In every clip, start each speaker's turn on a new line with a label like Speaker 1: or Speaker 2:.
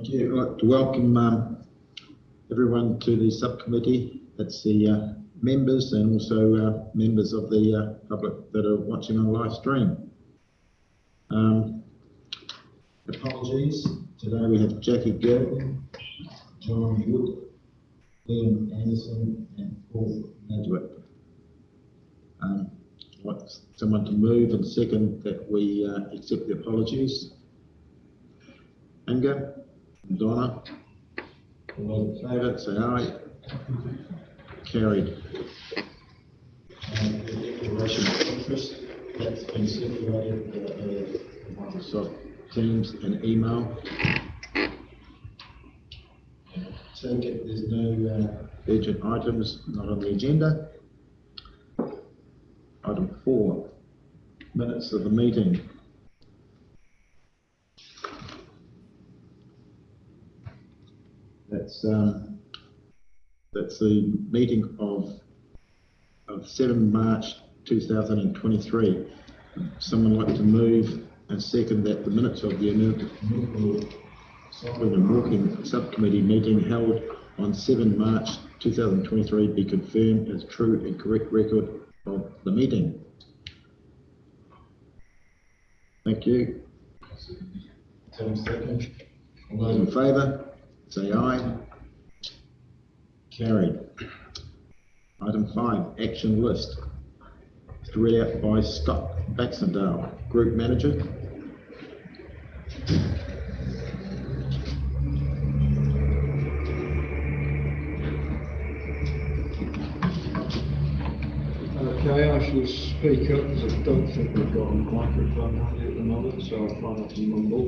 Speaker 1: Thank you. I'd like to welcome everyone to the subcommittee. That's the members and also members of the public that are watching on live stream. Apologies. Today we have Jackie Gilligan, John Wood, Liam Anderson and Paul Madgett. I'd like someone to move and second that we accept the apologies. Inga, Donna, all in favour, say aye. Carried. And the declaration of interest, that's been circulated via Microsoft Teams and email. Take it, there's no urgent items not on the agenda. Item 4, minutes of the meeting. That's the meeting of 7 March 2023. Someone like to move and second that the minutes of the Cycling and Walking Subcommittee meeting held on 7 March 2023 be confirmed as true and correct record of the meeting. Thank you. Second. All those in favour, say aye. Carried. Item 5, action list. It's read out by Scott Baxendale, Group Manager.
Speaker 2: Okay, I shall speak up because I don't think we've got a microphone handy at the moment, so I'll try not to mumble.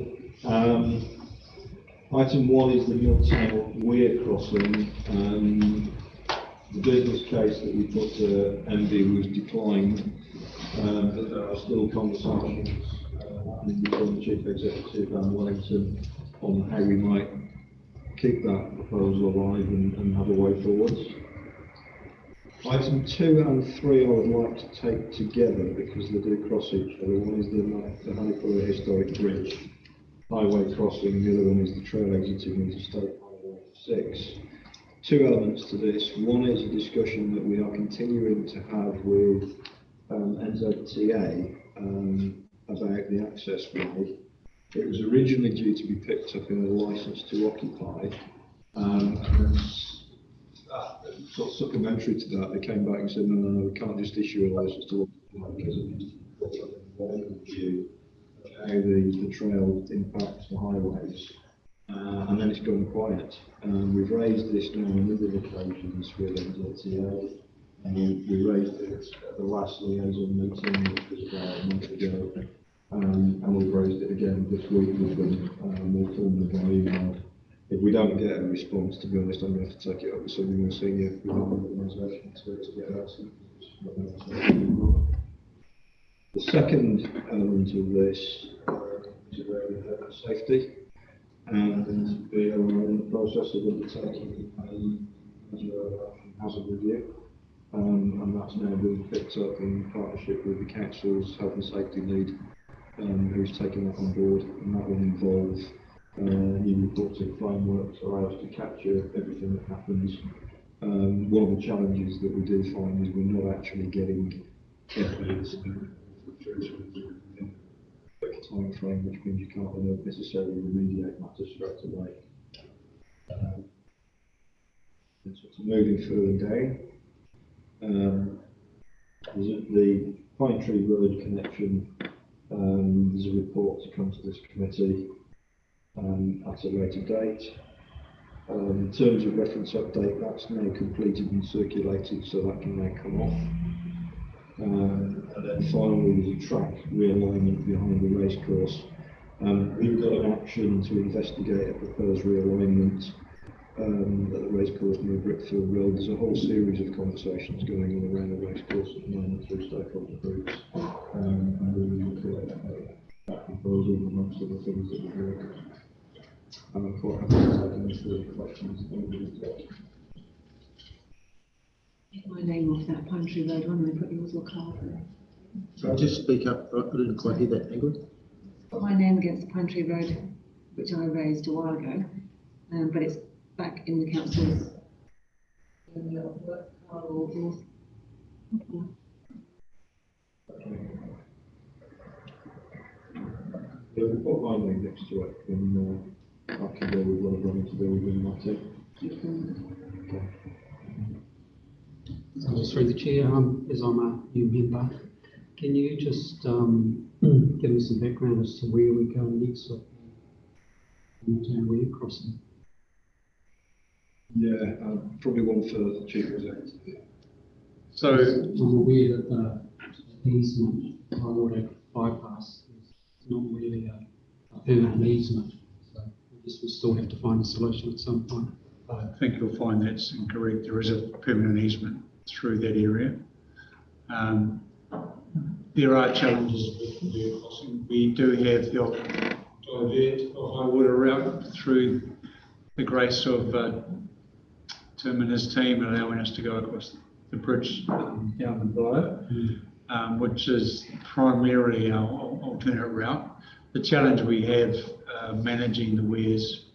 Speaker 2: Item 1 is the Milltown Weir crossing. The business case that we put to MD was declined, but there are still conversations happening between the Chief Executive and Wellington on how we might keep that proposal alive and have a way forwards. Item 2 and 3 I would like to take together because they do cross each other. One is the Honeyport Historic Bridge highway crossing, the other one is the trail exiting into State Highway 6. Two elements to this. One is a discussion that we are continuing to have with NZTA about the access way. It was originally due to be picked up in a licence to occupy, and sort of supplementary to that, they came back and said, no, we can't just issue a licence to occupy because it needs to be put up in the view of how the trail impacts the highways. And then it's gone quiet. We've raised this now on a number of occasions with NZTA, and we raised it at the last liaison meeting, which was about a month ago, and we've raised it again this week with them more formally by email. If we don't get a response, to be honest, I'm going to have to take it up with somebody more senior within the organisation to get that. The second element of this is around health and safety, and we are in the process of undertaking a hazard review, and that's now being picked up in partnership with the Council's Health and Safety Lead, who's taken that on board, and that will involve new reporting frameworks that allow us to capture everything that happens. One of the challenges that we do find is we're not actually getting evidence in a quick time frame, which means you can't necessarily remediate matters straight away. So moving further down, the Pine Tree Road connection, there's a report to come to this committee at a later date. In terms of reference update, that's now completed and circulated, so that can now come off. And then finally, there's a track realignment behind the racecourse. We've got an action to investigate a proposed realignment at the racecourse near Brickfield Road. There's a whole series of conversations going on around the racecourse at the moment through stakeholder groups, and we will collect that proposal amongst other things that we're doing. And I'm quite happy to take any further questions.
Speaker 3: Get my name off that Pine Tree Road one, and they put yours or card.
Speaker 1: So I'll just speak up. I didn't quite hear that, Ingrid.
Speaker 3: Put my name against the Pine Tree Road, which I raised a while ago. but it's back in the council's work or
Speaker 2: Yeah, we've got my name next to it, and I can deal with whatever I need to deal with in my team.
Speaker 4: So through the chair, as I'm a new member, can you just give me some background as to where we go next with the weir crossing?
Speaker 2: Yeah, probably one for the chief executive.
Speaker 4: So I'm aware that the easement, high water bypass, is not really a permanent easement. So I guess we still have to find a solution at some point.
Speaker 5: I think you'll find that's incorrect. There is a permanent easement through that area. There are challenges with the weir crossing. We do have the divert of high water route through the grace of Tim and his team, allowing us to go across the bridge down the below, which is primarily our alternate route. The challenge we have managing the weirs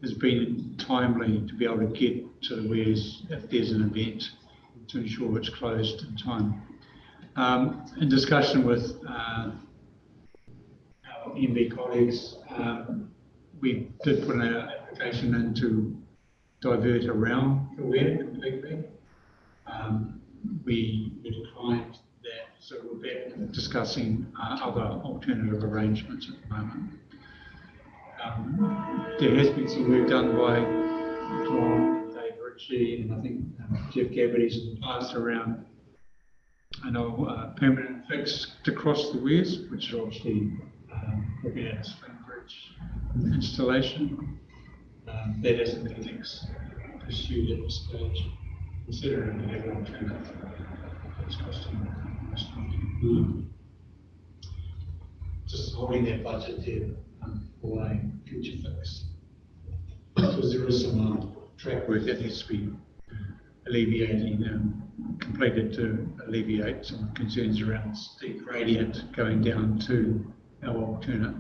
Speaker 5: has been timely to be able to get to the weirs if there's an event to ensure it's closed in time. In discussion with our MB colleagues, we did put an application in to divert around the weir completely. We declined that, so we're back discussing other alternative arrangements at the moment. There has been some work done by John, Dave Ritchie, and I think Jeff Gabbity's in the past around permanent fix to cross the weirs, which is obviously looking at a swing bridge installation. That hasn't been pursued at this stage, considering we have an alternative. It's costing money. Just holding that budget there for a future fix. Because there is some track work that needs to be alleviating and completed to alleviate some concerns around steep gradient going down to our alternate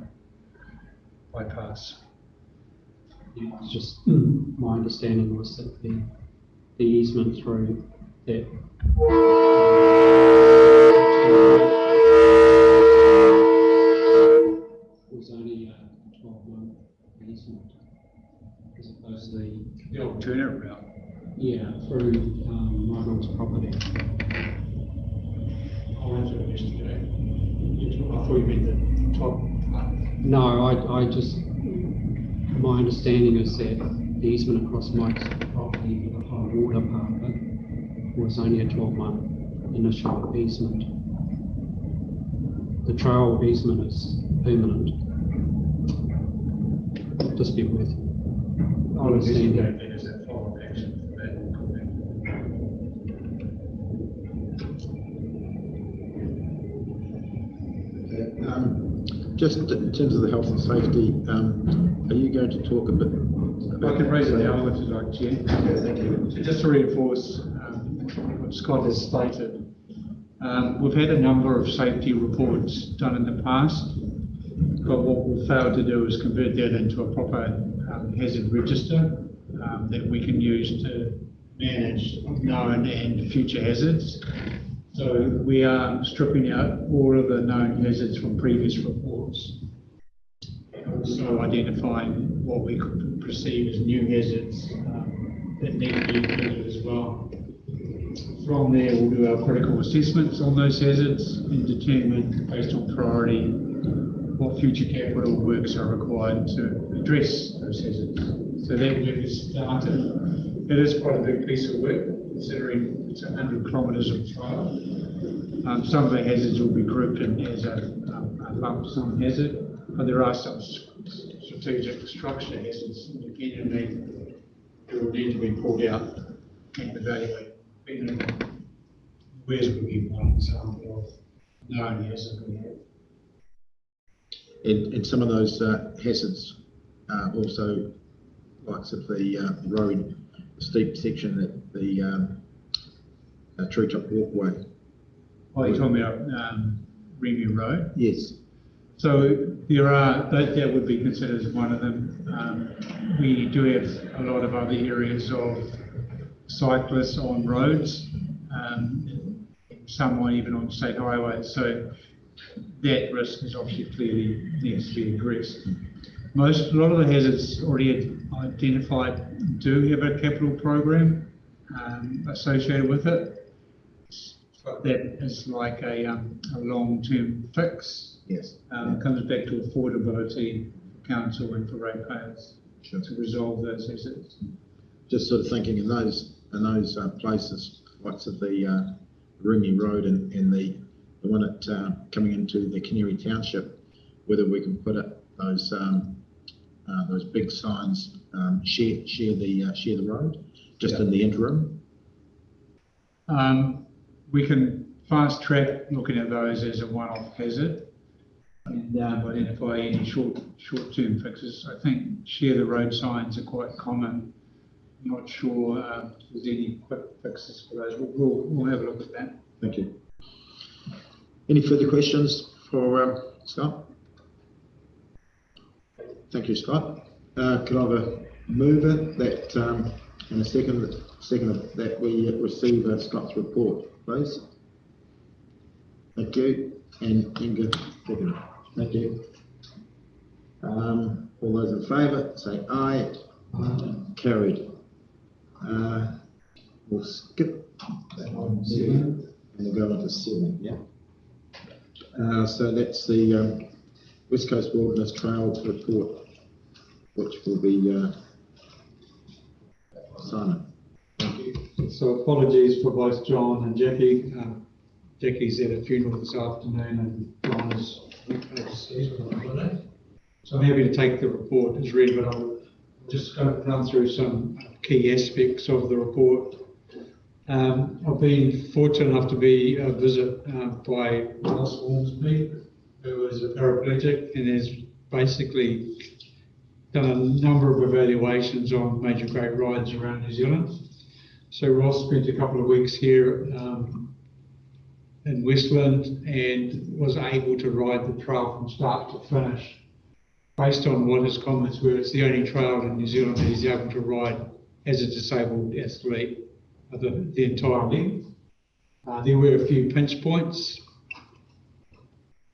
Speaker 5: bypass.
Speaker 4: Yeah, it's just my understanding was that the easement through that was only a 12-month easement as opposed to
Speaker 5: The alternate route.
Speaker 4: yeah, through Michael's property.
Speaker 5: I'll have to investigate. I thought you meant the top part.
Speaker 4: No, I just, my understanding is that the easement across Mike's property for the high water part of it was only a 12-month initial easement. The trail easement is permanent. Just be with.
Speaker 5: I'll investigate that as a follow-up action for that.
Speaker 1: Just in terms of the health and safety, are you going to talk a bit about?
Speaker 5: I can raise it now if you like, Chair.
Speaker 1: Okay, thank you.
Speaker 5: So just to reinforce what Scott has stated, we've had a number of safety reports done in the past, but what we've failed to do is convert that into a proper hazard register that we can use to manage known and future hazards. So we are stripping out all of the known hazards from previous reports, and also identifying what we could perceive as new hazards that need to be included as well. From there, we'll do our critical assessments on those hazards and determine, based on priority, what future capital works are required to address those hazards. So that work is started. It is quite a big piece of work, considering it's 100 kilometres of trail. Some of the hazards will be grouped in as a lump sum hazard, but there are some strategic structure hazards independently that will need to be pulled out and evaluated. Where's would be one example of known hazard we have.
Speaker 1: And some of those hazards also, likes of the road, steep section, that the treetop walkway.
Speaker 5: Oh, you're talking about Remu Road?
Speaker 1: Yes.
Speaker 5: So that would be considered as one of them. We do have a lot of other areas of cyclists on roads, some even on state highways. So that risk is obviously clearly needs to be addressed. A lot of the hazards already identified do have a capital program associated with it, but that is like a long-term fix.
Speaker 1: Yes.
Speaker 5: It comes back to affordability for council and for ratepayers to resolve those hazards.
Speaker 1: Just sort of thinking in those places, lots of the Ringy Road and the one at coming into the Canary Township, whether we can put up those big signs, share the road, just in the interim.
Speaker 5: We can fast track looking at those as a one-off hazard and identify any short-term fixes. I think share the road signs are quite common. I'm not sure there's any quick fixes for those. We'll have a look at that.
Speaker 1: Thank you. Any further questions for Scott? Thank you, Scott. Could I have a mover that and a second that we receive Scott's report, please? Thank you. And Inga, second. Thank you. All those in favour say aye. Carried. We'll skip that one 7 and we'll go on to 7. Yeah. So that's the West Coast Wilderness Trails report, which will be Simon.
Speaker 6: Thank you. So apologies for both John and Jackie. Jackie's at a funeral this afternoon and John is overseas on holiday. So I'm happy to take the report as read, but I'll just go run through some key aspects of the report. I've been fortunate enough to be a visit by Ross Ormsby, who is a paraplegic and has basically done a number of evaluations on major great rides around New Zealand. So Ross spent a couple of weeks here in Westland and was able to ride the trail from start to finish. Based on what his comments were, it's the only trail in New Zealand that he's able to ride as a disabled athlete the entire length. There were a few pinch points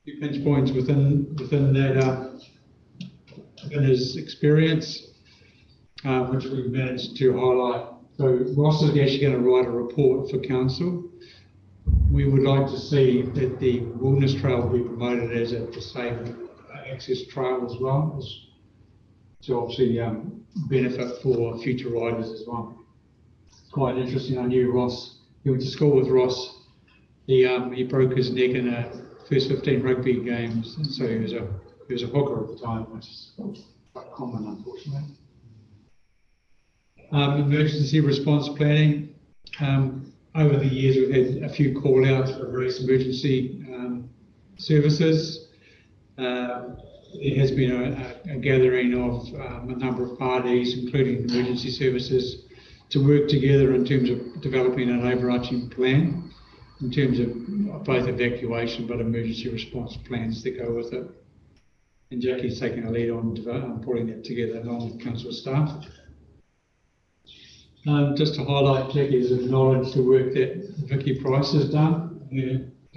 Speaker 6: within that in his experience, which we managed to highlight. So Ross is actually going to write a report for council. We would like to see that the Wilderness Trail be promoted as a disabled access trail as well, to obviously benefit for future riders as well. It's quite interesting. I knew Ross. He went to school with Ross. He broke his neck in a first 15 rugby games, and so he was a hooker at the time, which is quite common, unfortunately. Emergency response planning. Over the years, we've had a few call-outs for various emergency services. There has been a gathering of a number of parties, including emergency services, to work together in terms of developing an overarching plan in terms of both evacuation but emergency response plans that go with it. And Jackie's taking a lead on putting that together along with council staff. Just to highlight, Jackie has acknowledged the work that Vicky Price has done.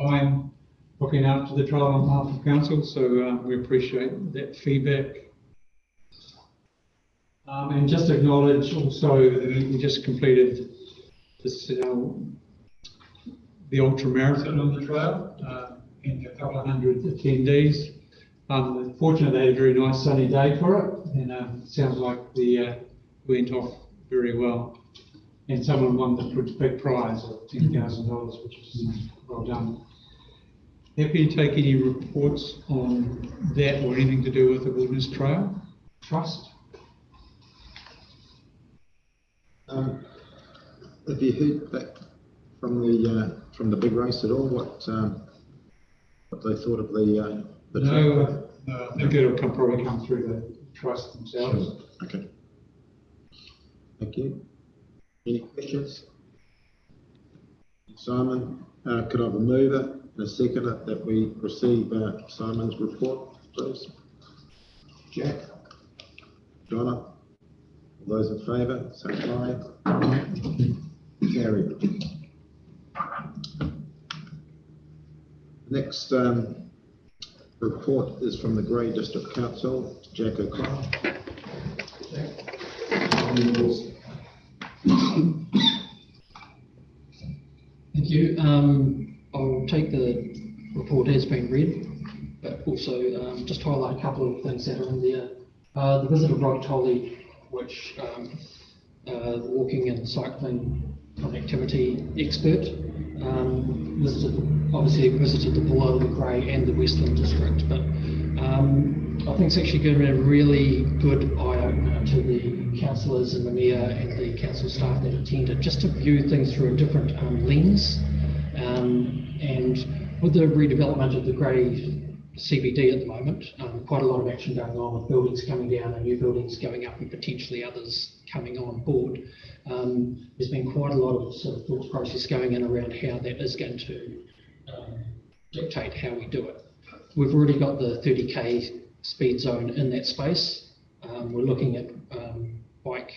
Speaker 6: Time looking after the trial on behalf of council, so we appreciate that feedback. And just acknowledge also that we just completed this, the ultra marathon on the trail, and a couple of hundred attendees. Fortunately, they had a very nice sunny day for it, and it sounds like the went off very well. And someone won the big prize of $10,000, which is well done. Happy to take any reports on that or anything to do with the Wilderness Trail Trust.
Speaker 1: Have you heard back from the big race at all? What they thought of the
Speaker 6: No, I think it'll probably come through the trust themselves.
Speaker 1: Sure. Okay. Thank you. Any questions? Simon, could I have a mover and a seconder that we receive Simon's report? please. Jack? Donna? All those in favour, say aye. Carried. Next report is from the Grey District Council, Jack O'Connell.
Speaker 7: Thank you. I'll take the report as been read, but also just highlight a couple of things that are in there. The visit of Rod Tolley, which the walking and cycling connectivity expert, visited the below, the Grey and the Western District, but I think it's actually going to be a really good eye-opener to the councillors and the mayor and the council staff that attended, just to view things through a different lens. And with the redevelopment of the Grey CBD at the moment, quite a lot of action going on with buildings coming down and new buildings going up and potentially others coming on board. There's been quite a lot of sort of thought process going in around how that is going to dictate how we do it. We've already got the 30k speed zone in that space. We're looking at bike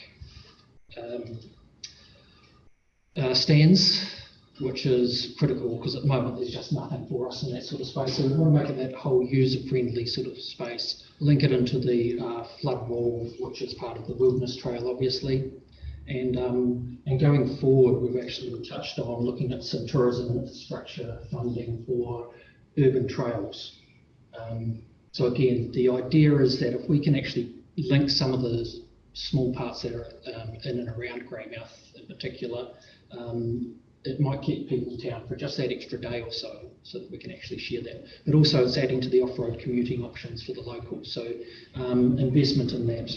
Speaker 7: stands, which is critical because at the moment there's just nothing for us in that sort of space. So we want to make it that whole user-friendly sort of space, link it into the flood wall, which is part of the wilderness trail, obviously. And going forward, we've actually touched on looking at some tourism infrastructure funding for urban trails. So again, the idea is that if we can actually link some of the small parts that are in and around Greymouth in particular, it might keep people in town for just that extra day or so that we can actually share that. But also it's adding to the off-road commuting options for the locals. So investment in that,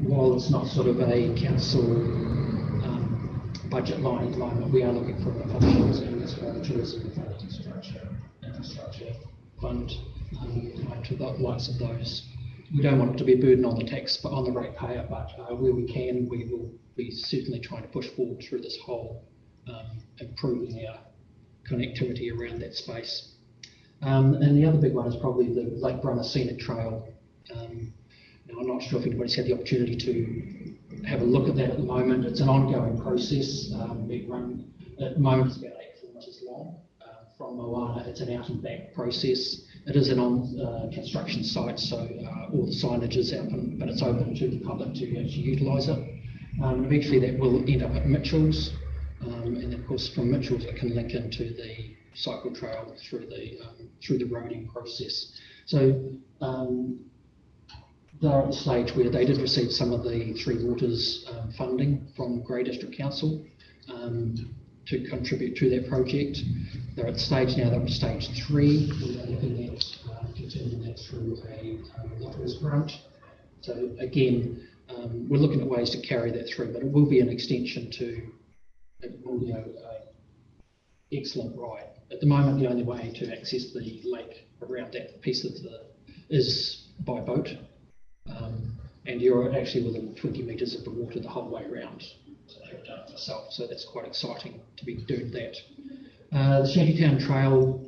Speaker 7: while it's not sort of a council budget line at the moment, we are looking for options in this tourism infrastructure fund to the likes of those. We don't want it to be a burden on the tax, but on the ratepayer, but where we can, we will be certainly trying to push forward through this whole improving our connectivity around that space. And the other big one is probably the Lake Brunner Scenic Trail. Now, I'm not sure if anybody's had the opportunity to have a look at that at the moment. It's an ongoing process. We run, at the moment, it's about 8 kilometres long. From Moana, it's an out and back process. It is an on construction site, so all the signage is open, but it's open to the public to actually utilise it. Eventually that will end up at Mitchell's, and then of course from Mitchell's it can link into the cycle trail through the roading process. So they're at the stage where they did receive some of the Three Waters funding from Grey District Council to contribute to that project. They're at the stage now that we're stage 3. We're looking at continuing that through a lotteries grant. So again, we're looking at ways to carry that through, but it will be an extension to an excellent ride. At the moment, the only way to access the lake around that piece of is by boat, and you're actually within 20 metres of the water the whole way around. So I've done it myself, so that's quite exciting to be doing that. The Shantytown Trail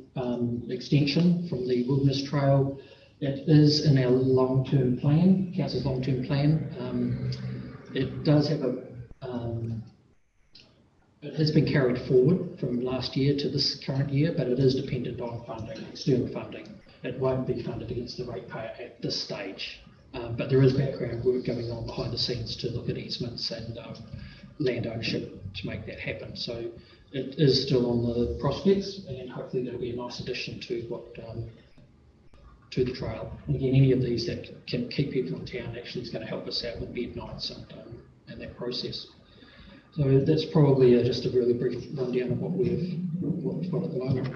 Speaker 7: extension from the Wilderness Trail, it is in our long-term plan, council's long-term plan. It does have it has been carried forward from last year to this current year, but it is dependent on funding, external funding. It won't be funded against the ratepayer at this stage, but there is background work going on behind the scenes to look at easements and land ownership to make that happen. So it is still on the prospects, and hopefully there'll be a nice addition to what to the trail. And again, any of these that can keep people in town actually is going to help us out with bed nights and that process. So that's probably just a really brief rundown of what we've got at the moment.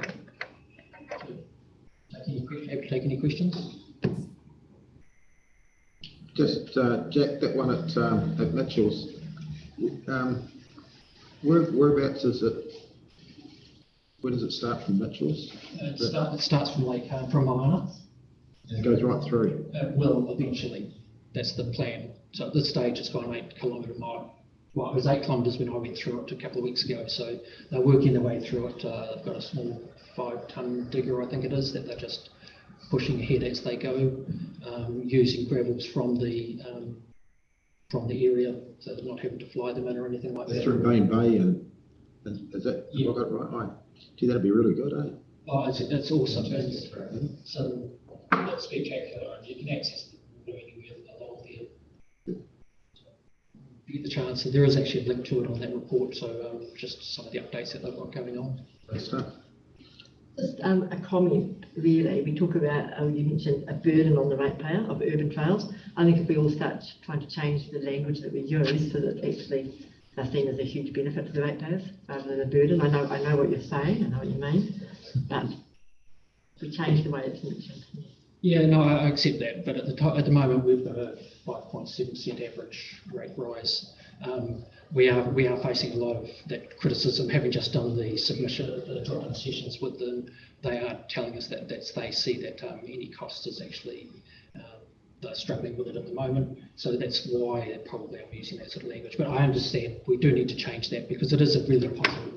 Speaker 7: Happy to take any questions.
Speaker 1: Just Jack, that one at Mitchell's. Whereabouts is it? Where does it start from Mitchell's?
Speaker 7: It starts from Moana.
Speaker 1: It goes right through.
Speaker 7: It will eventually. That's the plan. So at this stage, it's got an 8 kilometre mile. Well, it was 8 kilometres when I went through it a couple of weeks ago. So they're working their way through it. They've got a small 5-ton digger, I think it is, that they're just pushing ahead as they go, using gravels from the area, so they're not having to fly them in or anything like that.
Speaker 1: Through Bain Bay and is that,
Speaker 7: Yeah.
Speaker 1: have I got it right? Gee, that'd be really good, eh?
Speaker 7: Oh, it's awesome. It's spectacular, and you can access it anywhere along there. If you get the chance, and there is actually a link to it on that report, so just some of the updates that they've got going on.
Speaker 1: Great stuff.
Speaker 8: Just a comment, really. We talk about, you mentioned a burden on the ratepayer of urban trails. I think if we all start trying to change the language that we use so that actually they're seen as a huge benefit to the ratepayers rather than a burden. I know what you're saying, I know what you mean, but we change the way it's mentioned.
Speaker 7: Yeah, no, I accept that, but at the moment we've got a 5.7% average rate rise. We are facing a lot of that criticism, having just done the submission, the drop-in sessions with them. They are telling us that they see that any cost is actually, they're struggling with it at the moment. So that's why probably I'm using that sort of language. But I understand we do need to change that because it is a really positive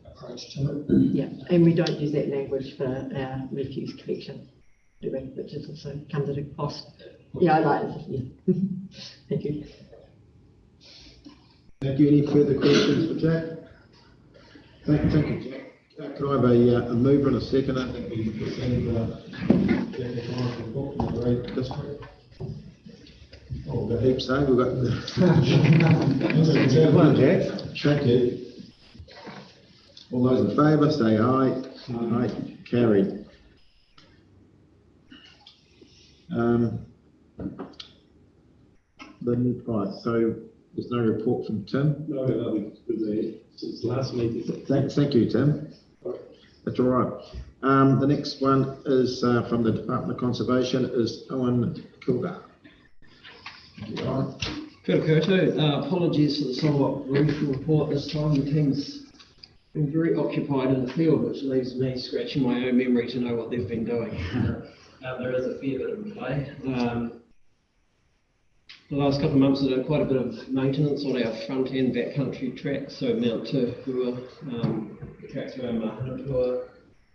Speaker 7: approach to it.
Speaker 8: Yeah, and we don't use that language for our refuse collection, do we? Which is also comes at a cost. Yeah, I like it. Yeah. Thank you.
Speaker 1: Thank you. Any further questions for Jack? Thank you, Jack. Can I have a mover and a second? I think we send Jack a nice report from the Great District. Oh, we've got heaps, eh? We've got Come on, Jack. Thank you. All those in favour, say aye. Aye. Carried. The new price. So there's no report from Tim.
Speaker 9: No, since last meeting.
Speaker 1: Thank you, Tim. That's all right. The next one is from the Department of Conservation is Owen Kilgar.
Speaker 10: Kia koutou. Apologies for the somewhat brief report this time. The team's been very occupied in the field, which leaves me scratching my own memory to know what they've been doing. There is a fair bit in play. The last couple of months we've done quite a bit of maintenance on our front end backcountry tracks, so Mount Tuhua, the tracks around Mahanapua,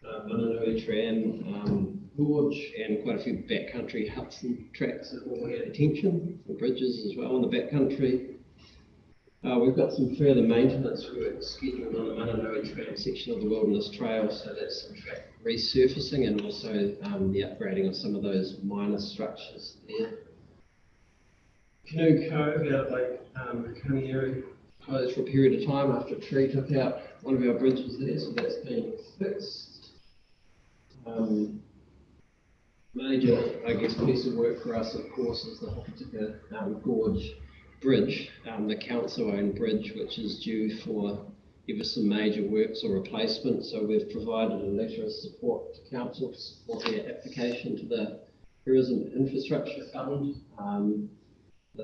Speaker 10: Mananui Tram, Gorge, and quite a few backcountry Hudson tracks that all get attention, the bridges as well in the backcountry. We've got some further maintenance work scheduled on the Mananui Tram section of the Wilderness Trail, so that's some track resurfacing and also the upgrading of some of those minor structures there. Canoe Cove out Lake Kanieri closed for a period of time after a tree took out one of our bridges there, so that's been fixed. Major, I guess, piece of work for us, of course, is the Hokitika Gorge Bridge, the council-owned bridge, which is due for either some major works or replacement. So we've provided a letter of support to council to support their application to the Tourism Infrastructure Fund. I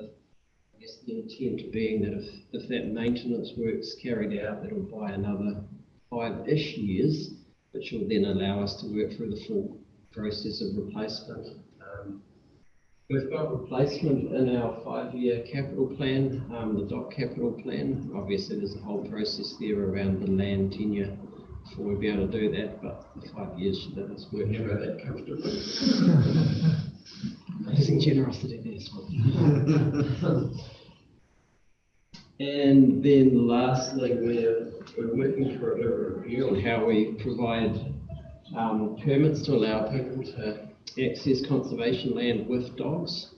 Speaker 10: guess the intent being that if that maintenance work's carried out, it'll buy another 5-ish years, which will then allow us to work through the full process of replacement. We've got replacement in our 5-year capital plan, the dock capital plan. Obviously, there's a whole process there around the land tenure before we'll be able to do that, but 5 years should let us work through that comfortably. Amazing generosity there as well. And then lastly, we're working for a review on how we provide permits to allow people to access conservation land with dogs.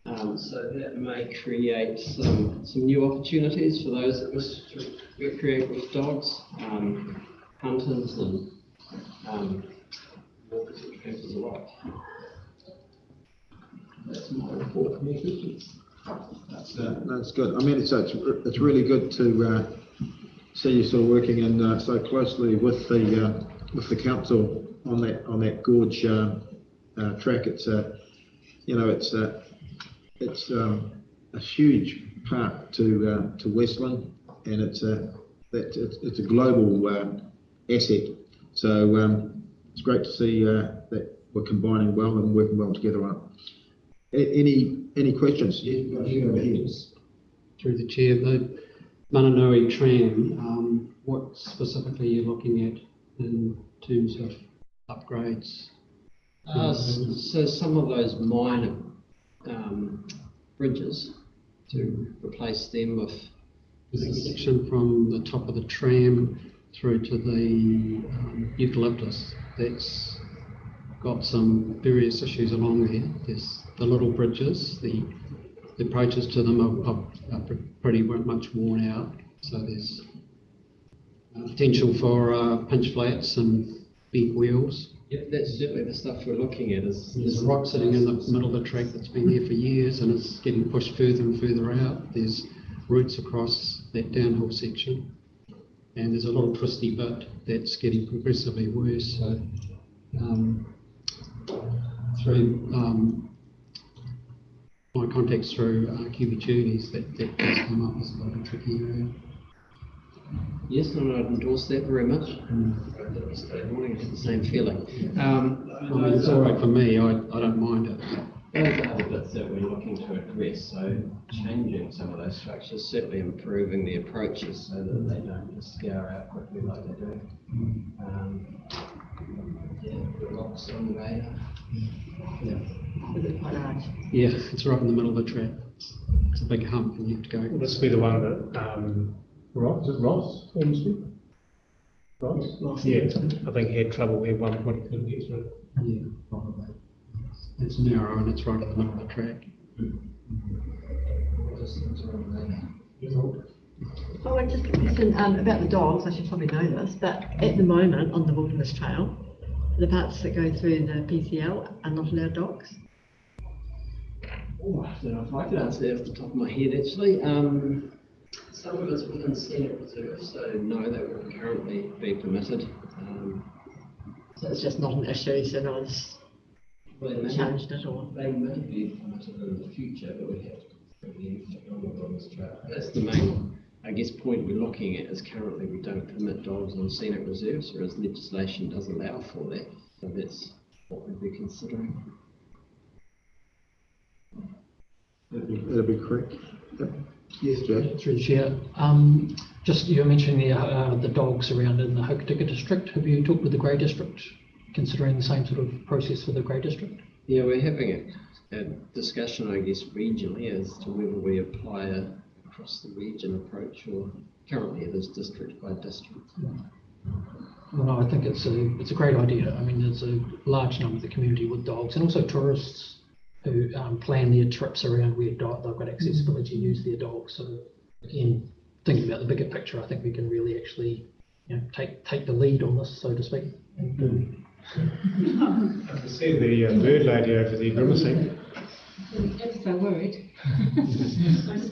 Speaker 10: So that may create some new opportunities for those that wish to recreate with dogs, hunters and walkers and trampers alike. That's my report. Any questions?
Speaker 1: That's good. I mean, it's really good to see you sort of working in so closely with the council on that gorge track. It's a huge part to Westland, and it's a global asset. So it's great to see that we're combining well and working well together on it. Any questions? Yeah, you go ahead.
Speaker 4: Through the chair, the Mananui Tram, what specifically are you looking at in terms of upgrades?
Speaker 10: So some of those minor bridges, to replace them with,
Speaker 4: There's a section from the top of the tram through to the eucalyptus that's got some various issues along there. There's the little bridges, the approaches to them are pretty much worn out. So there's potential for pinch flats and big wheels.
Speaker 10: yeah, that's certainly the stuff we're looking at.
Speaker 4: There's a rock sitting in the middle of the track that's been there for years and it's getting pushed further and further out. There's roots across that downhill section. And there's a little twisty bit that's getting progressively worse. So through my contacts through QB Tudies, that does come up as a little tricky area.
Speaker 10: Yes, and I'd endorse that very much. I did it yesterday morning, I had the same feeling.
Speaker 4: I mean, it's all right for me, I don't mind it.
Speaker 10: Those are the bits that we're looking to address, so changing some of those structures, certainly improving the approaches so that they don't just scour out quickly like they do. Yeah, the rocks on the radar.
Speaker 8: Yeah. Is it quite large?
Speaker 4: Yeah, it's right in the middle of the track. It's a big hump and you have to go.
Speaker 9: Will this be the one that, Ross, is it Ross, Ormsby? Ross? Yeah, I think he had trouble at one point, he couldn't get through.
Speaker 4: Yeah, probably. It's narrow and it's right in the middle of the track.
Speaker 8: Oh, I just listen about the dogs. I should probably know this, but at the moment on the Wilderness Trail, the parts that go through the PCL are not allowed dogs.
Speaker 10: Oh, I don't know if I could answer that off the top of my head, actually. Some of it's within scenic reserve, so no, that wouldn't currently be permitted.
Speaker 8: So it's just not an issue, so no one's changed it or.
Speaker 10: They may be permitted in the future, but we have to bring the impact on the Wilderness Trail. That's the main, I guess, point we're looking at is currently we don't permit dogs on scenic reserves, whereas legislation does allow for that. So that's what we'd be considering.
Speaker 1: That'd be correct. Yep. Yes, Jack.
Speaker 7: Through the chair. Just you mentioned the dogs around in the Hokitika district. Have you talked with the Grey district, considering the same sort of process for the Grey district?
Speaker 10: Yeah, we're having a discussion, I guess, regionally as to whether we apply a across the region approach, or currently it is district by district.
Speaker 7: Well, no, I think it's a great idea. I mean, there's a large number of the community with dogs, and also tourists who plan their trips around where they've got accessibility to use their dogs. So again, thinking about the bigger picture, I think we can really actually, take the lead on this, so to speak.
Speaker 9: I can see the bird lady over there grimacing.
Speaker 3: I'm so worried.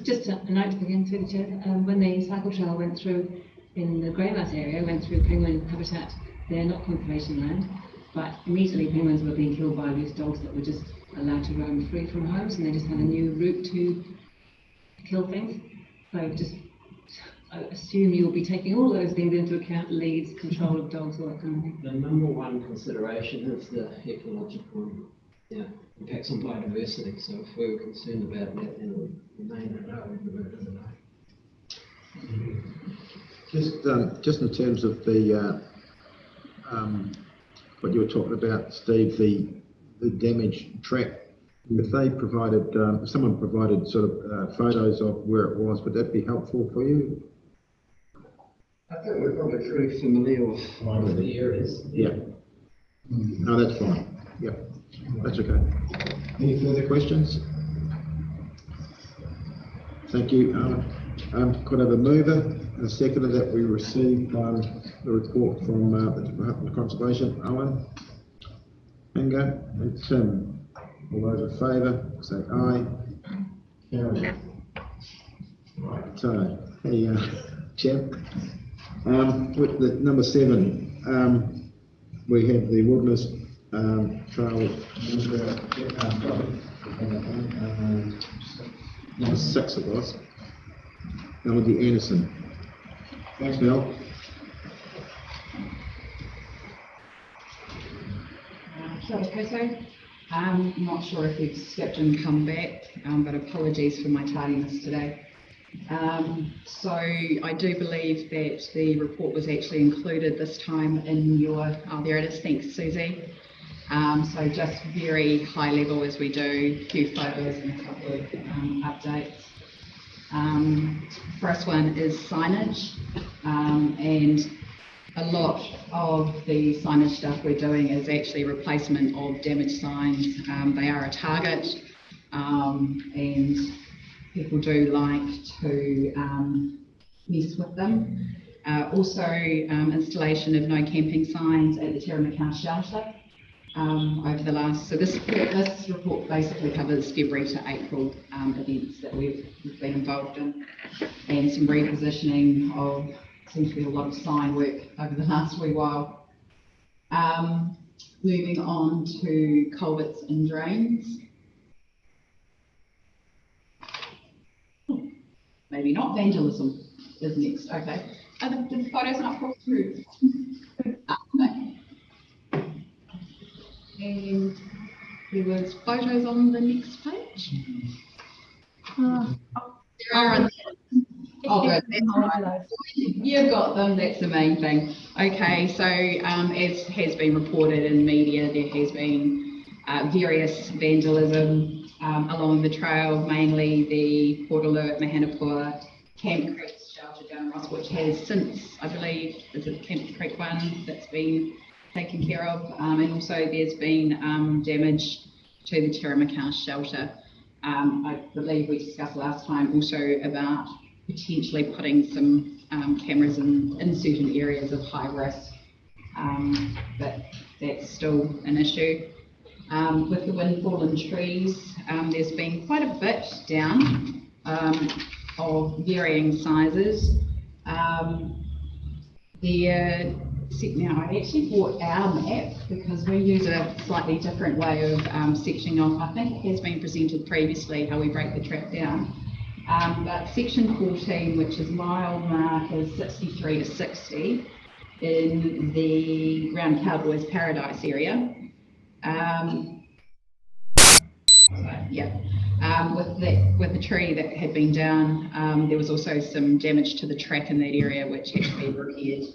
Speaker 3: Just a note again through the chair. When the cycle trail went through in the Greymouse area, went through penguin habitat, they're not conservation land, but immediately penguins were being killed by loose dogs that were just allowed to roam free from homes, and they just had a new route to kill things. So just I assume you'll be taking all those things into account, leads, control of dogs, all that kind of thing.
Speaker 10: The number one consideration is the ecological impacts on biodiversity. So if we were concerned about that, then we may not know, but it doesn't know.
Speaker 1: Just in terms of the what you were talking about, Steve, the damaged track. If they provided, if someone provided sort of photos of where it was, would that be helpful for you?
Speaker 10: I think we're probably pretty familiar with the areas.
Speaker 1: Yeah. No, that's fine. Yeah, that's okay. Any further questions? Thank you. Could I have a mover and a seconder that we receive the report from the Department of Conservation? Owen, Inga, and Tim. All those in favour, say aye. Carry. Right, so, hey, Chair. With the number 7, we have the Wilderness Trail number 6 it was. Melody Anderson. Thanks, Mel.
Speaker 11: I'm not sure if we've skipped and come back, but apologies for my tardiness today. So I do believe that the report was actually included this time in your, oh there it is, thanks Susie. So just very high level as we do, a few photos and a couple of updates. First one is signage, and a lot of the signage stuff we're doing is actually replacement of damaged signs. They are a target, and people do like to mess with them. Also, installation of no camping signs at the Terramacau shelter over the last, so this report basically covers February to April events that we've been involved in, and some repositioning of, seems to be a lot of sign work over the last wee while. Moving on to culverts and drains. Maybe not, vandalism is next, okay. Are the photos not pulled through? Okay. And there was photos on the next page. There are on there. Oh, good. That's right. You've got them. That's the main thing. Okay, so as has been reported in media, there has been various vandalism along the trail, mainly the Portaloo at Mahanapua, Camp Creek shelter down Ross, which has since, I believe, is it Camp Creek 1 that's been taken care of, and also there's been damage to the Terramacau shelter. I believe we discussed last time also about potentially putting some cameras in certain areas of high risk, but that's still an issue. With the windfall and trees, there's been quite a bit down of varying sizes. Now, I actually bought our map because we use a slightly different way of sectioning off. I think it has been presented previously how we break the track down. But section 14, which is mile markers 63 to 60 in the Round Cowboys Paradise area. With the tree that had been down, there was also some damage to the track in that area, which had to be repaired.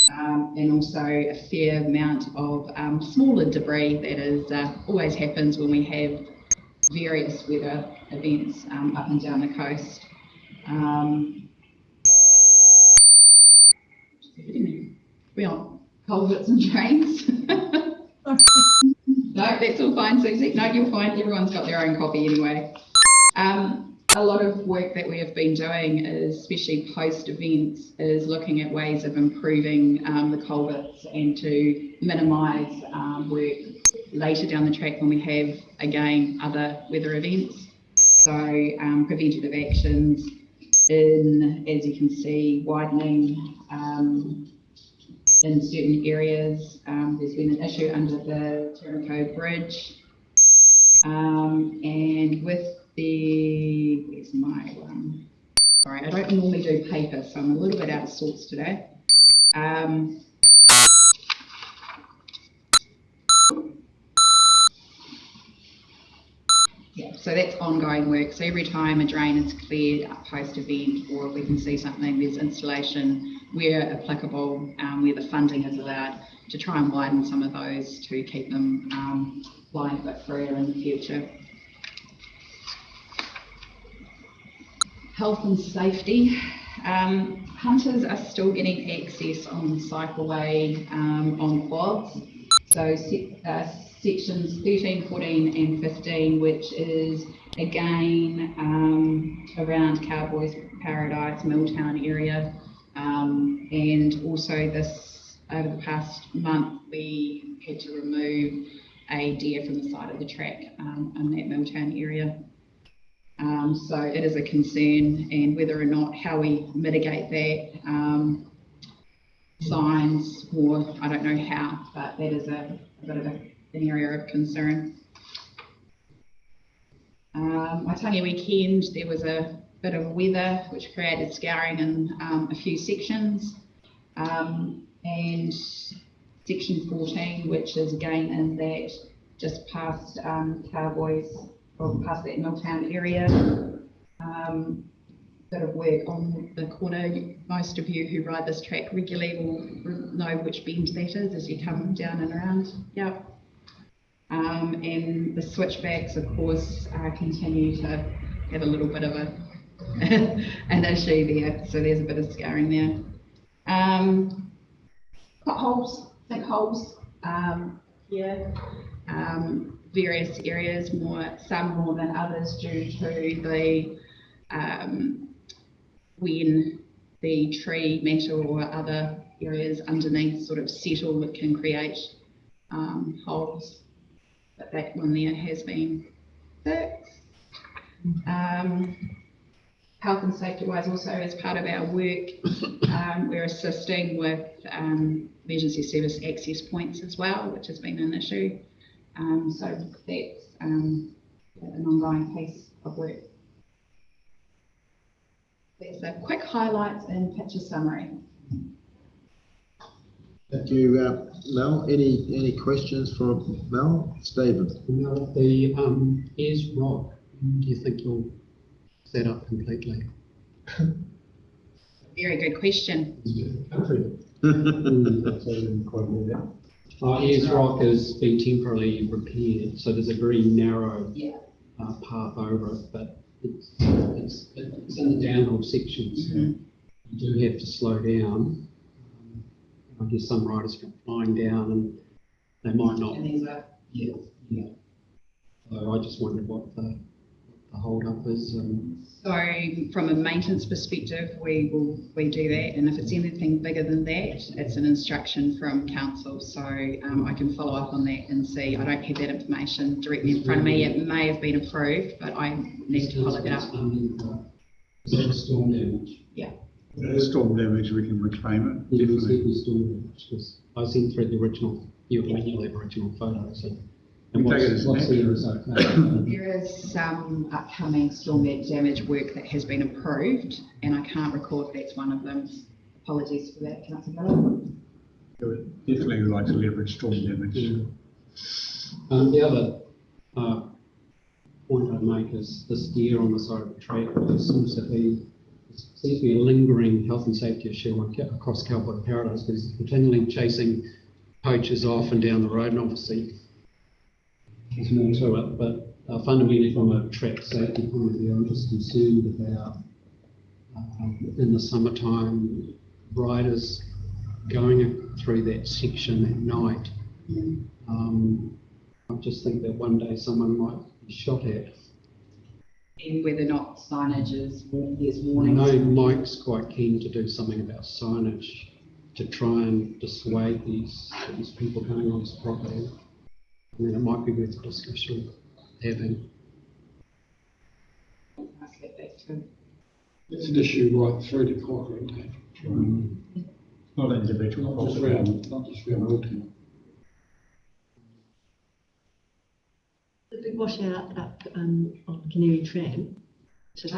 Speaker 11: And also a fair amount of smaller debris that is always happens when we have various weather events up and down the coast. Well, culverts and drains. No, that's all fine, Susie. No, you're fine. Everyone's got their own copy anyway. A lot of work that we have been doing, especially post-events, is looking at ways of improving the culverts and to minimise work later down the track when we have, again, other weather events. So preventative actions in, as you can see, widening in certain areas. There's been an issue under the Terramacau Bridge. And with the, where's my one? Sorry, I don't normally do paper, so I'm a little bit out of sorts today. Yeah, so that's ongoing work. So every time a drain is cleared post-event, or if we can see something, there's installation where applicable, where the funding is allowed, to try and widen some of those to keep them wide but freer in the future. Health and safety. Hunters are still getting access on the cycleway on quads. So sections 13, 14 and 15, which is again around Cowboys Paradise, Milltown area. And also this, over the past month, we had to remove a deer from the side of the track in that Milltown area. So it is a concern, and whether or not how we mitigate that, signs, or I don't know how, but that is a bit of an area of concern. Waitania weekend, there was a bit of weather which created scouring in a few sections, and section 14, which is again in that just past Cowboys, or past that Milltown area. Bit of work on the corner. Most of you who ride this track regularly will know which bend that is as you come down and around. Yep. And the switchbacks, of course, continue to have a little bit of an issue there. So there's a bit of scarring there. Potholes, sinkholes, here. Various areas, some more than others, due to the when the tree matter or other areas underneath sort of settle, it can create holes. But that one there has been fixed. Health and safety wise, also as part of our work, we're assisting with emergency service access points as well, which has been an issue. So that's an ongoing piece of work. That's a quick highlights and picture summary.
Speaker 1: Thank you, Mel. Any questions from Mel? Stephen?
Speaker 4: Now, the Ayers Rock, do you think you'll set up completely?
Speaker 11: Very good question.
Speaker 4: Ayers Rock has been temporarily repaired, so there's a very narrow path over it, but it's in the downhill section, so you do have to slow down. I guess some riders come flying down and they might not. Yeah. So I just wondered what the hold up is.
Speaker 11: So from a maintenance perspective, we do that, and if it's anything bigger than that, it's an instruction from council. So I can follow up on that and see. I don't have that information directly in front of me. It may have been approved, but I need to follow that up.
Speaker 4: Is that storm damage?
Speaker 11: Yeah.
Speaker 5: Storm damage, we can reclaim it.
Speaker 4: Yeah,
Speaker 5: Definitely.
Speaker 4: storm damage, because I sent through the original, you have original photos. And
Speaker 5: We take it as
Speaker 4: what's
Speaker 5: natural.
Speaker 4: there is okay.
Speaker 11: There is some upcoming storm damage work that has been approved, and I can't recall if that's one of them. Apologies for that, Councillor.
Speaker 5: We would definitely like to leverage storm damage.
Speaker 4: The other point I'd make is this deer on the side of the track. There seems to be a lingering health and safety issue across Cowboy Paradise, because he's continually chasing poachers off and down the road, and obviously there's more to it, but fundamentally from a track safety point of view, I'm just concerned about in the summertime riders going through that section at night. I just think that one day someone might be shot at.
Speaker 11: And whether or not signage is, there's
Speaker 4: I
Speaker 11: warnings.
Speaker 4: know Mike's quite keen to do something about signage to try and dissuade these people going on his property. I mean, it might be worth a discussion having.
Speaker 12: It's an issue right through the corridor, isn't it?
Speaker 5: Not individual.
Speaker 12: Not just round Wilton.
Speaker 8: The big washout up on Canary Tram.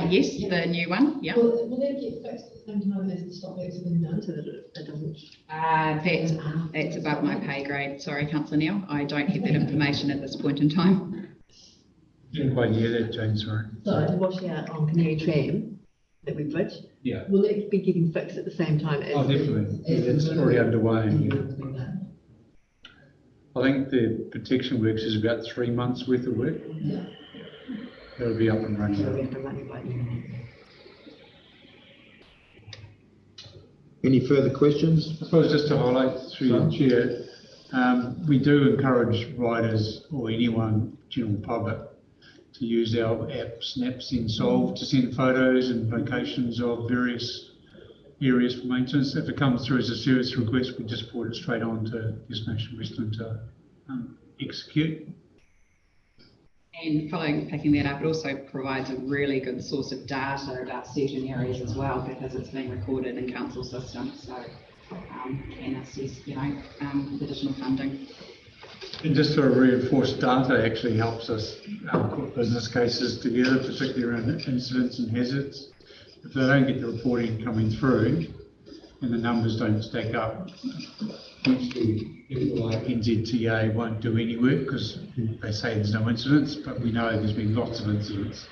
Speaker 11: Yes, the new one, yeah.
Speaker 8: Will that get fixed at the same time as the stop works have been done, so that it doesn't?
Speaker 11: That's above my pay grade. Sorry, Councillor Neil. I don't have that information at this point in time.
Speaker 5: Didn't quite hear that, Jane, sorry.
Speaker 8: So the washout on Canary Tram, that we bridge,
Speaker 5: Yeah.
Speaker 8: will it be getting fixed at the same time as?
Speaker 5: Oh, definitely. It's already underway. I think the protection works is about 3 months worth of work.
Speaker 8: Yeah.
Speaker 5: It'll be up and
Speaker 8: So we
Speaker 5: running.
Speaker 8: have to run it by you.
Speaker 1: Any further questions?
Speaker 5: I suppose just to highlight through the chair, we do encourage riders or anyone, general public, to use our app Snap Send Solve to send photos and locations of various areas for maintenance. If it comes through as a service request, we just forward it straight on to Destination Westland to execute.
Speaker 11: And picking that up, it also provides a really good source of data about certain areas as well, because it's being recorded in council systems. So can assess, additional funding.
Speaker 5: And just to reinforce, data actually helps us put business cases together, particularly around incidents and hazards. If they don't get the reporting coming through and the numbers don't stack up, people like NZTA won't do any work because they say there's no incidents, but we know there's been lots of incidents.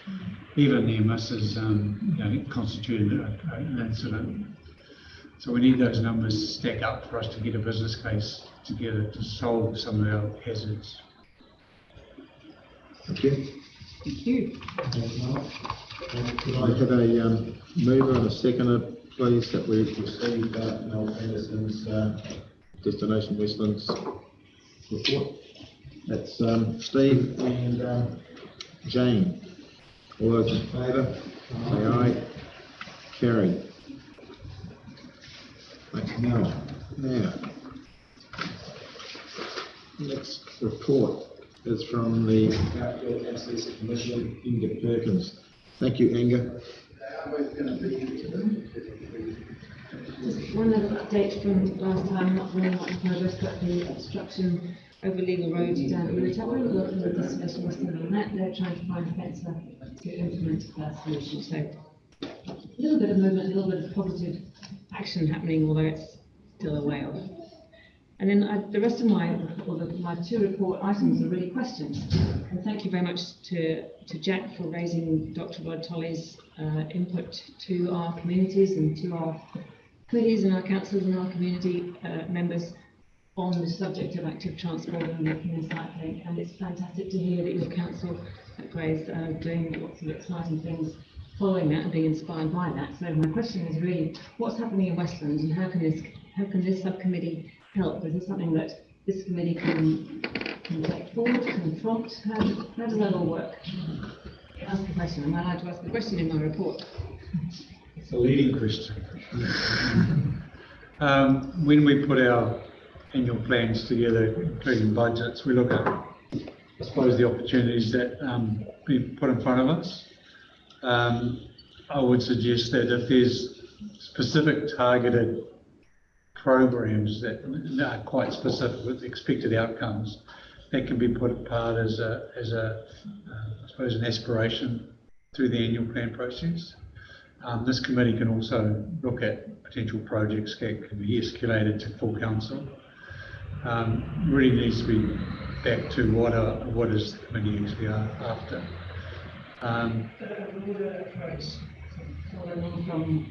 Speaker 5: Even near misses constituted an incident. So we need those numbers to stack up for us to get a business case together to solve some of our hazards.
Speaker 1: Thank you.
Speaker 11: Thank you.
Speaker 1: Could I have a mover and a seconder, please, that we've received Mel Anderson's Destination Westlands report? That's Steve and Jane. All those in favour, say aye. Carried. Thanks, Mel. Now, next report is from the Outdoor Access Commission, Inga Perkins. Thank you, Inga.
Speaker 3: Just one little update from last time, not really much progress, but the obstruction over Legal Road down at Willowtown. We're working with the specialist on that. They're trying to find a fencer to implement a solution. So a little bit of movement, a little bit of positive action happening, although it's still a way off. And then the rest of my two report items are really questions. And thank you very much to Jack for raising Dr. Rod Tolley's input to our communities and to our committees and our councils and our community members on the subject of active transport and walking and cycling. And it's fantastic to hear that your council at Grays are doing lots of exciting things following that and being inspired by that. So my question is really, what's happening in Westland and how can this subcommittee help? Is this something that this committee can take forward, can prompt? How does that all work? Ask the question. Am I allowed to ask the question in my report?
Speaker 5: It's a leading question. When we put our annual plans together, including budgets, we look at, I suppose, the opportunities that been put in front of us. I would suggest that if there's specific targeted programs that are quite specific with expected outcomes, that can be put apart as a I suppose, an aspiration through the annual plan process. This committee can also look at potential projects that can be escalated to full council. Really needs to be back to what is the committee actually after. Following on from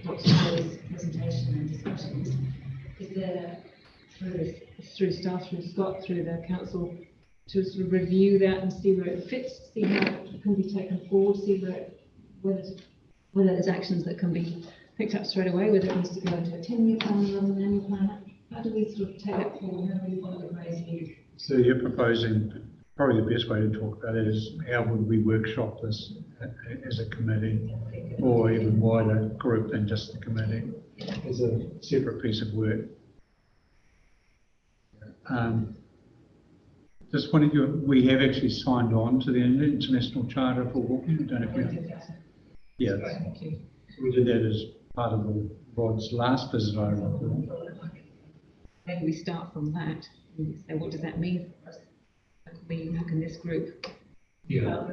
Speaker 5: Dr. Taylor's presentation and discussions, is there through staff, through Scott, through the council, to sort of review that and see where it fits, see how it can be taken forward, see whether there's actions that can be picked up straight away, whether it needs to go into a 10-year plan rather than an annual plan? How do we sort of take that forward? How do we want to raise views? So you're proposing, probably the best way to talk about it is how would we workshop this as a committee or even wider group than just the committee as a separate piece of work. Just wanted you, we have actually signed on to the International Charter for Walking. I don't know if you yeah, we did that as part of Rod's last visit, I recall. Maybe we start from that and say, what does that mean for us? How can this group? Yeah.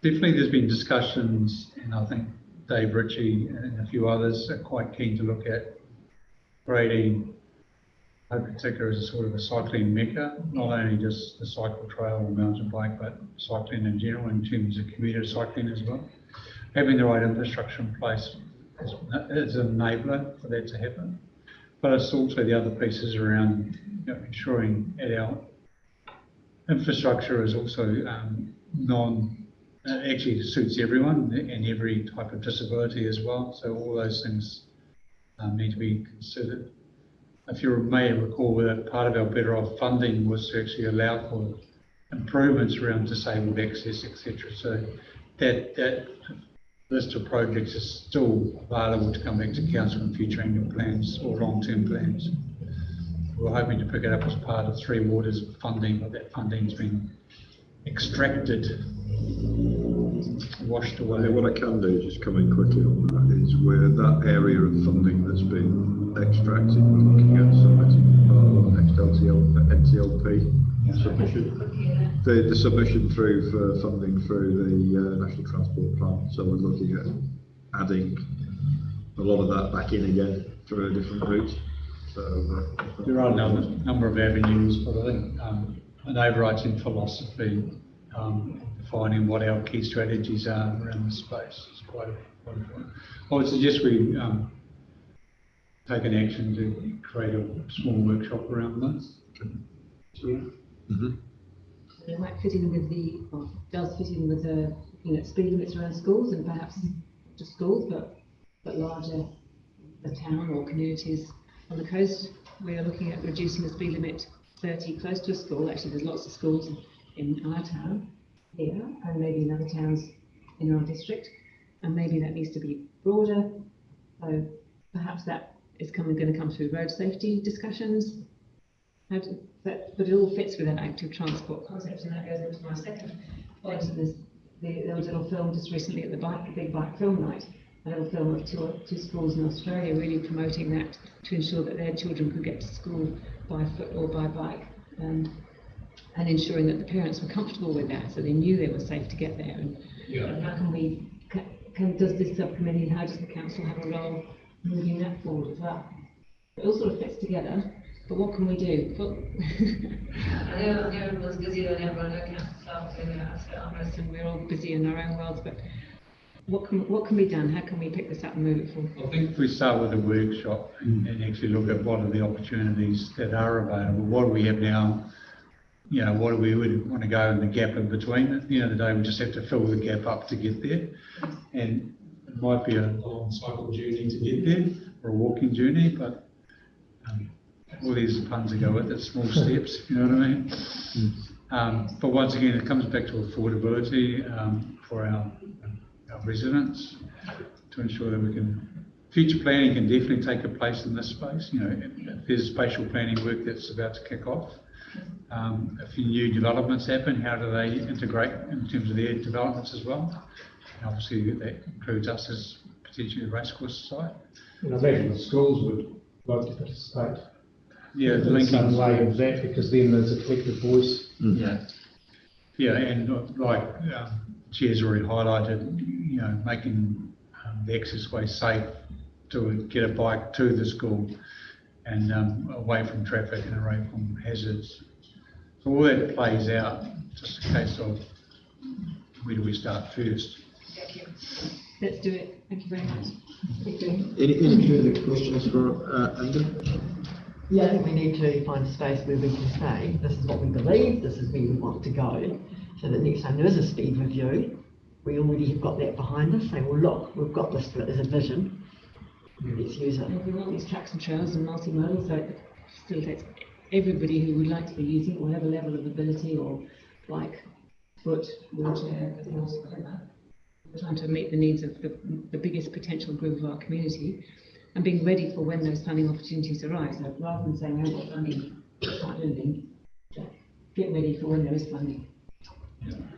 Speaker 5: Definitely there's been discussions, and I think Dave Ritchie and a few others are quite keen to look at creating, in particular, as a sort of a cycling mecca, not only just the cycle trail or mountain bike, but cycling in general in terms of commuter cycling as well. Having the right infrastructure in place is an enabler for that to happen. But it's also the other pieces around ensuring that our infrastructure is also actually suits everyone and every type of disability as well. So all those things need to be considered. If you may recall that part of our Better Off funding was to actually allow for improvements around disabled access, etc. So that list of projects is still available to come back to council in future annual plans or long-term plans. We're hoping to pick it up as part of Three Waters funding, but that funding's been extracted, washed away.
Speaker 2: Yeah, what I can do, just coming quickly on that, is where that area of funding that's been extracted, we're looking at submitting next NTLP submission. The submission through for funding through the National Transport Plan. So we're looking at adding a lot of that back in again through a different route. So
Speaker 5: there are a number of avenues, but I think an overarching philosophy defining what our key strategies are around this space is quite important. I would suggest we take an action to create a small workshop around this.
Speaker 2: Okay. Mm-hmm.
Speaker 3: It might fit in with the, or does fit in with the, speed limits around schools and perhaps not just schools, but larger the town or communities on the coast. We are looking at reducing the speed limit 30 close to a school. Actually, there's lots of schools in our town here, and maybe in other towns in our district, and maybe that needs to be broader. So perhaps that is going to come through road safety discussions. But it all fits with that active transport concept, and that goes into my second point. There was a little film just recently at the Big Bike Film Night, a little film of two schools in Australia really promoting that to ensure that their children could get to school by foot or by bike, and ensuring that the parents were comfortable with that, so they knew they were safe to get there. And how can does this subcommittee, how does the council have a role moving that forward as well? It all sort of fits together, but what can we do? Everyone's busy and everyone and we're all busy in our own worlds, but what can be done? How can we pick this up and move it forward?
Speaker 5: I think if we start with a workshop and actually look at what are the opportunities that are available, what do we have now, what do we would want to go in the gap in between. At the end of the day, we just have to fill the gap up to get there, and it might be a long cycle journey to get there, or a walking journey, but all these puns that go with it, small steps, you know what I mean? But once again, it comes back to affordability for our residents, to ensure that we can, future planning can definitely take a place in this space. If there's spatial planning work that's about to kick off, if new developments happen, how do they integrate in terms of their developments as well? And obviously that includes us as potentially a racecourse site.
Speaker 9: And I imagine the schools would like to participate.
Speaker 5: Yeah, the
Speaker 9: in
Speaker 5: linking
Speaker 9: some way of that, because then there's a collective voice.
Speaker 5: Yeah, and like Chair's already highlighted, making the access way safe to get a bike to the school and away from traffic and away from hazards. So all that plays out, just a case of where do we start first?
Speaker 3: Thank you. Let's do it. Thank you very much.
Speaker 1: Any further questions for Aidan?
Speaker 8: Yeah, I think we need to find a space where we can say, this is what we believe, this is where we want to go, so that next time there is a speed review, we already have got that behind us, saying, well, look, we've got this as a vision, let's use it.
Speaker 3: If we want these tracks and trails and multimodal, so it facilitates everybody who would like to be using it, whatever level of ability, or bike, foot, wheelchair, everything else like that. We're trying to meet the needs of the biggest potential group of our community, and being ready for when those funding opportunities arise. So rather than saying, oh, what funding, can't do anything, get ready for when there is funding.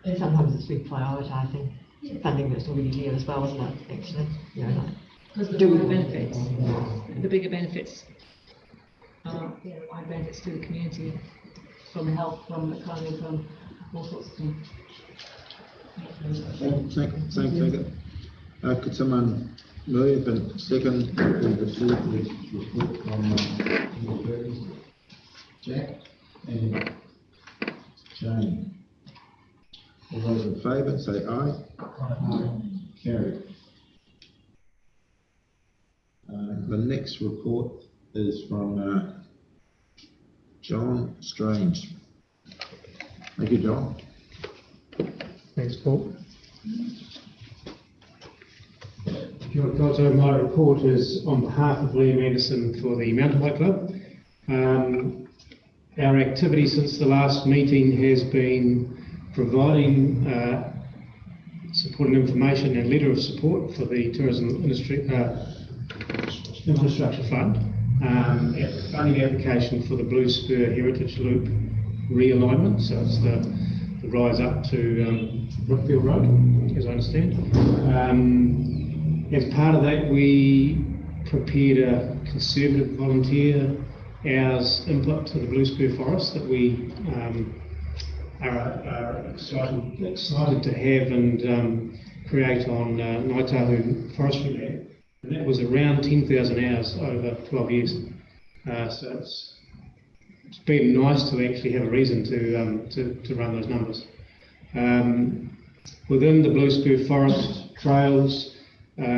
Speaker 8: And sometimes it's reprioritising funding that's already there as well, isn't it, actually?
Speaker 3: Because the bigger benefits are wide benefits to the community, from health, from economy, from all sorts of things.
Speaker 1: Thank you. Could someone move and second and receive the report from Jack and Jane? All those in favour say aye. Aye. Carried. The next report is from John Strange. Thank you, John.
Speaker 9: Thanks, Paul. So my report is on behalf of Liam Anderson for the Mountain Bike Club. Our activity since the last meeting has been providing supporting information and letter of support for the Tourism Industry Infrastructure Fund at the funding application for the Blue Spur Heritage Loop realignment. So it's the rise up to Brookfield Road, as I understand. As part of that, we prepared a conservative volunteer hours input to the Blue Spur Forest that we are excited to have and create on Ngaitahu forestry land. And that was around 10,000 hours over 12 years. So it's been nice to actually have a reason to run those numbers. Within the Blue Spur Forest trails,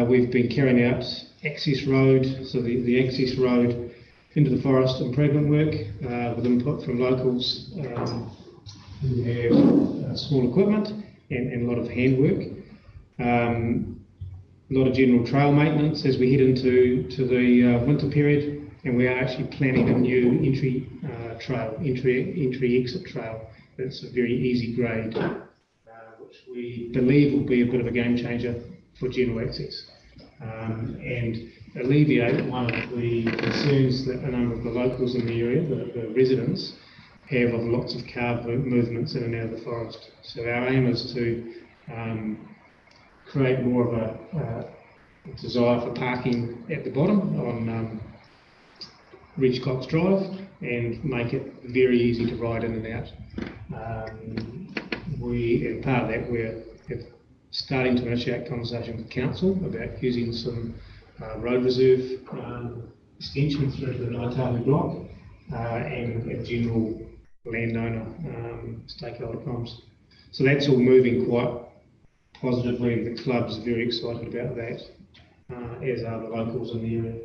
Speaker 9: we've been carrying out access road, so the access road into the forest improvement work with input from locals who have small equipment and a lot of handwork. A lot of general trail maintenance as we head into the winter period, and we are actually planning a new entry exit trail. It's a very easy grade, which we believe will be a bit of a game changer for general access and alleviate one of the concerns that a number of the locals in the area, the residents, have of lots of car movements in and out of the forest. So our aim is to create more of a desire for parking at the bottom on Ridge Cox Drive and make it very easy to ride in and out. And part of that, we're starting to initiate conversation with council about using some road reserve extensions through to the Naitahu block and general landowner stakeholder comms. So that's all moving quite positively, and the club's very excited about that, as are the locals in the area.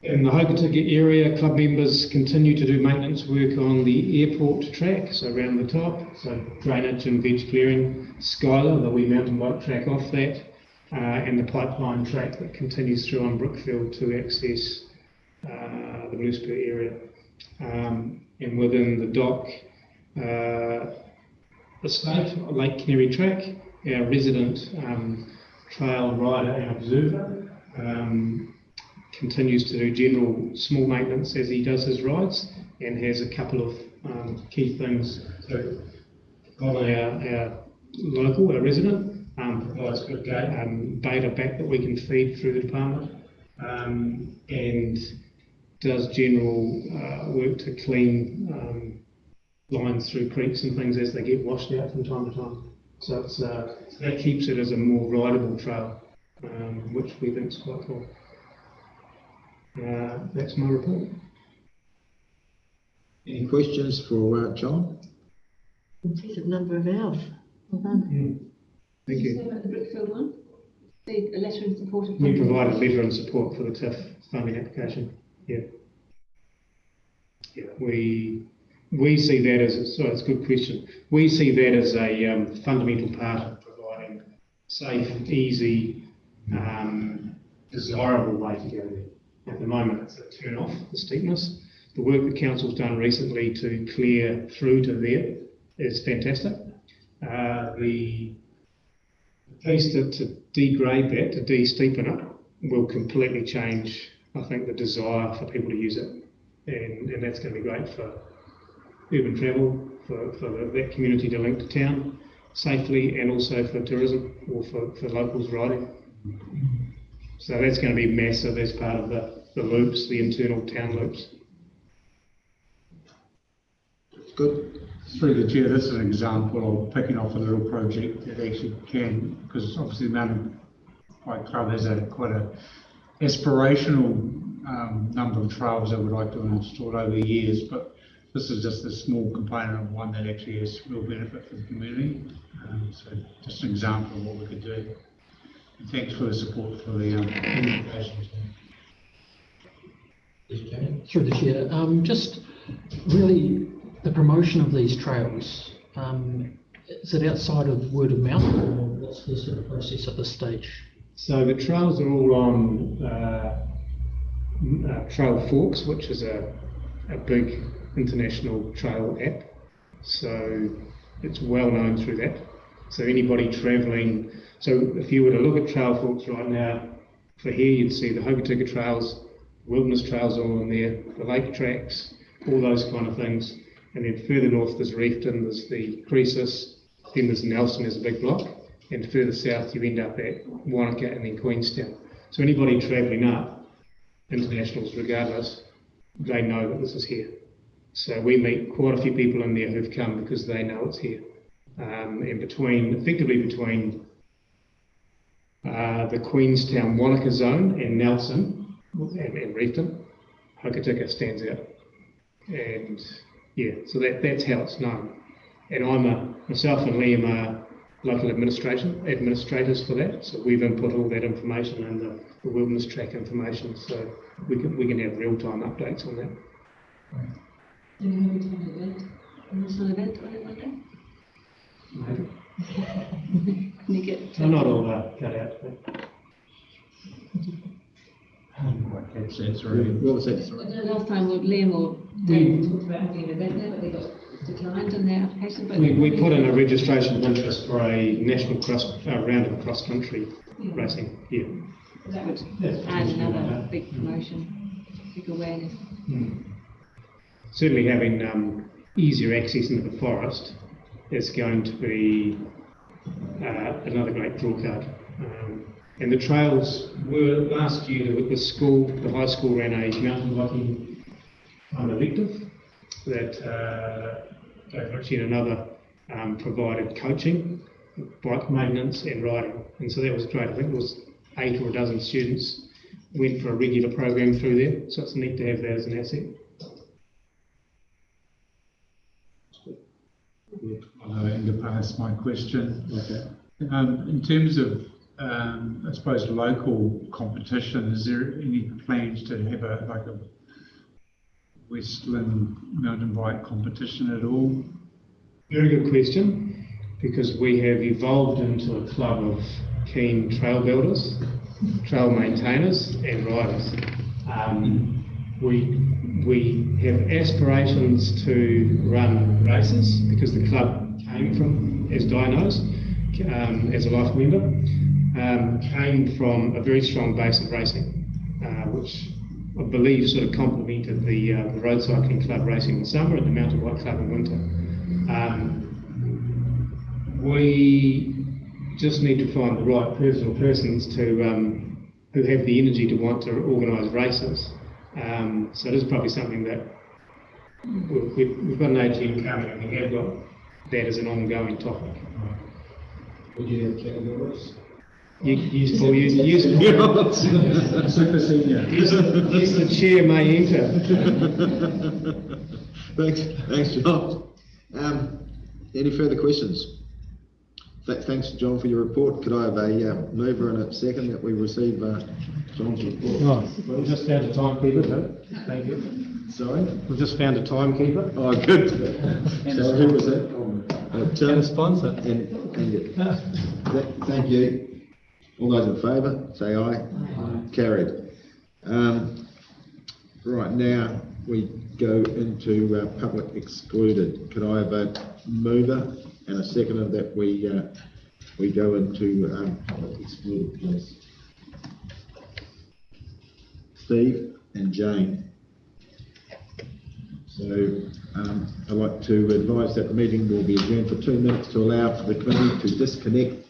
Speaker 9: In the Hokitika area, club members continue to do maintenance work on the airport track, so around the top, so drainage and veg clearing, Skylar, the wee mountain bike track off that, and the pipeline track that continues through on Brookfield to access the Bluespur area. And within the dock estate, Lake Canary track, our resident trail rider and observer continues to do general small maintenance as he does his rides, and has a couple of key things. So our local, our resident, provides good data back that we can feed through the department, and does general work to clean lines through creeks and things as they get washed out from time to time. So it's, that keeps it as a more rideable trail, which we think is quite cool. That's my report.
Speaker 1: Any questions for John?
Speaker 8: Impressive number of hours. Well done.
Speaker 9: Thank you.
Speaker 3: About the Brookfield one, a letter in support of.
Speaker 9: We provide a letter in support for the TIF funding application. Yeah. Yeah. We see that as sorry, it's a good question. We see that as a fundamental part of providing safe, easy, desirable way to go there. At the moment, it's a turn off, the steepness. The work that council's done recently to clear through to there is fantastic. The piece to degrade that, to de-steepen it, will completely change, I think, the desire for people to use it. And that's going to be great for urban travel, for that community to link to town safely, and also for tourism or for locals riding. So that's going to be massive as part of the loops, the internal town loops.
Speaker 1: Good.
Speaker 5: Through the chair, this is an example of picking off a little project that actually can, because obviously the Mountain Bike Club has quite a aspirational number of trails that we'd like to install over the years, but this is just a small component of one that actually has real benefit for the community. So just an example of what we could do. And thanks for the support for the communications.
Speaker 7: Through the chair, just really the promotion of these trails, is it outside of word of mouth, or what's the sort of process at this stage?
Speaker 9: So the trails are all on Trail Forks, which is a big international trail app. So it's well known through that. So anybody travelling, so if you were to look at Trail Forks right now, for here you'd see the Hokitika trails, wilderness trails all in there, the lake tracks, all those kind of things. And then further north there's Reefton, there's the Croesus, then there's Nelson as a big block, and further south you end up at Wanaka and then Queenstown. So anybody travelling up, internationals regardless, they know that this is here. So we meet quite a few people in there who've come because they know it's here. And effectively between the Queenstown Wanaka zone and Nelson and Reefton, Hokitika stands out. And yeah, so that's how it's known. And myself and Liam are local administrators for that. So we've input all that information and the wilderness track information, so we can have real-time updates on that.
Speaker 3: Do we have a time event? A national event on it one day?
Speaker 6: Maybe.
Speaker 3: Can you get?
Speaker 9: I'm not all cut out.
Speaker 1: What was that? Sorry.
Speaker 3: Last time, Liam or David talked about having an event there, but they got declined on their application. But
Speaker 9: We put in a registration of interest for a national round of cross country racing. Yeah.
Speaker 3: that would add another big promotion, big awareness.
Speaker 9: Certainly having easier access into the forest is going to be another great draw card. And the trails were last year with the high school ran a mountain biking elective that they've actually another provided coaching, bike maintenance and riding. And so that was great. I think it was 8 or a dozen students went for a regular program through there. So it's neat to have that as an asset.
Speaker 5: I know Inga asked my question.
Speaker 1: Okay.
Speaker 5: In terms of, I suppose, local competition, is there any plans to have a Westland mountain bike competition at all?
Speaker 9: Very good question, because we have evolved into a club of keen trail builders, trail maintainers and riders. We have aspirations to run races because the club came from, as Di knows, as a life member, came from a very strong base of racing, which I believe sort of complemented the road cycling club racing in summer and the mountain bike club in winter. We just need to find the right persons to who have the energy to want to organise races. So this is probably something that we've got an AGM coming and we have got that as an ongoing topic.
Speaker 1: Would you have categories?
Speaker 9: Yes, Super senior. Yes, the chair may enter.
Speaker 1: Thanks, John. Any further questions? Thanks, John, for your report. Could I have a mover and a second that we receive John's report?
Speaker 9: Oh, we just found a timekeeper. Thank you.
Speaker 1: Sorry?
Speaker 9: We've just found a timekeeper.
Speaker 1: Oh, good. So who was that?
Speaker 9: And a sponsor.
Speaker 1: Thank you. All those in favour, say aye. Aye. Carried. Right, now we go into public excluded. Could I have a mover and a seconder that we go into public excluded, please? Steve and Jane. So I'd like to advise that the meeting will be adjourned for 2 minutes to allow for the committee to disconnect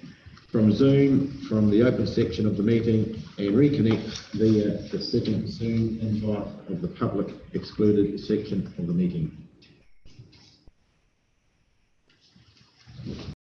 Speaker 1: from Zoom from the open section of the meeting and reconnect via the second Zoom invite of the public excluded section of the meeting.